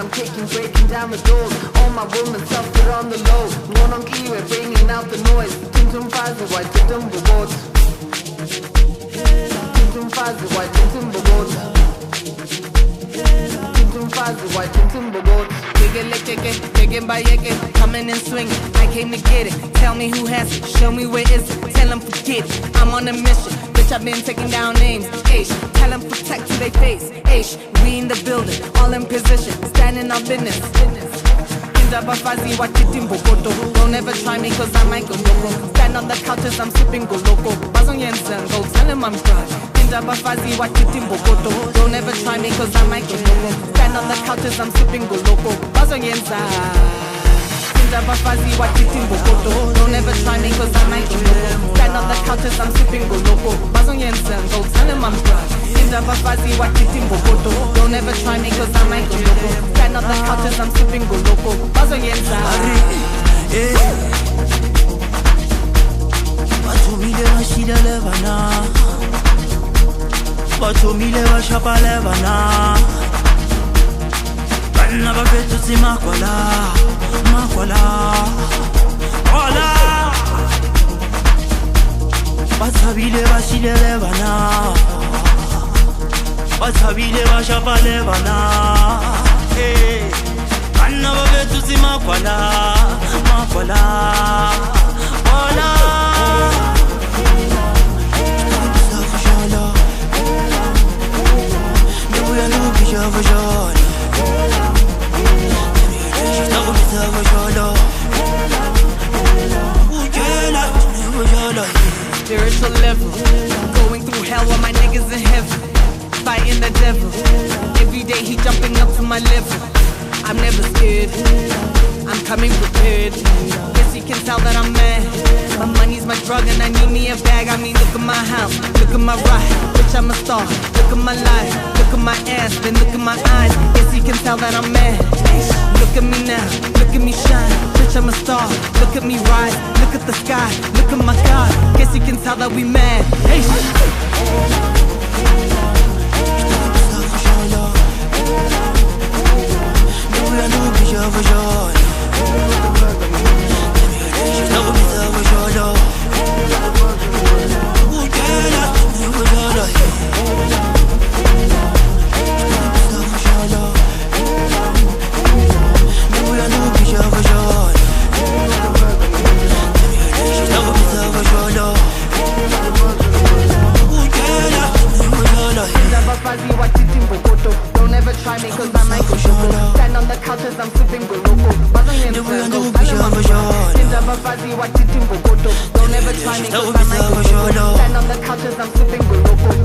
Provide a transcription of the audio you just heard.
I'm kicking, breaking down the doors. All my women suffer on the low. One on key, we're bringing out the noise. Umfazi, why didn't we vote? Umfazi, why didn't we vote? Umfazi, why didn't we vote? Kicking by yeke, coming and swinging. I came to get it. Tell me who has it. Show me where is it. Tell them forget it. I'm on a mission. Bitch, I've been taking down names. Ish, tell them protect to their face. Ish, we in the building, all in position, standing our business. Umfazi, what you think, Bogoto? Don't ever try me cause I might go loco. Stand on the couches, I'm sipping go loco. Bazon Jensen, go tell him I'm dry. Umfazi, what you think, Bogoto? Don't ever try me cause I might go loco. Stand on the couches, I'm sipping go loco. Bazon Jensen. Umfazi, what you think, Bogoto? Don't ever try me cause I might go loco. Stand on the couches, I'm sipping go loco. Bazon Jensen, go tell him I'm dry. Umfazi, what you think, Bogoto? Don't ever try me cause I might go loco. Stand on the couches, I'm sipping go loco. Bazon Jensen. Bathumile bashida levana, bathumile bashapa levana. Bana bafethu simakwala, makwala, ola. Bathabile bashida levana, bathabile bashapa levana. Bana bafethu simakwala, makwala, ola. Spiritual level, going through hell while my niggas in heaven, fighting the devil. Every day he jumping up to my level. I'm never scared, I'm coming prepared. Guess you can tell that I'm mad. My money's my drug and I need me a bag. I mean, look at my house, look at my ride. Bitch, I'm a star, look at my life. Look at my ass, then look at my eyes. Guess you can tell that I'm mad. Look at me now, look at me shine. Bitch, I'm a star, look at me rise. Look at the sky, look at my God. Guess you can tell that we mad. Hey, don't ever try me cause I might go loco. Stand on the couches, I'm sipping go loco. Bazon Jensen, go tell him I'm dry. Umfazi, what you think, Bogoto? Don't ever try me cause I might go loco. Stand on the couches, I'm sipping go loco.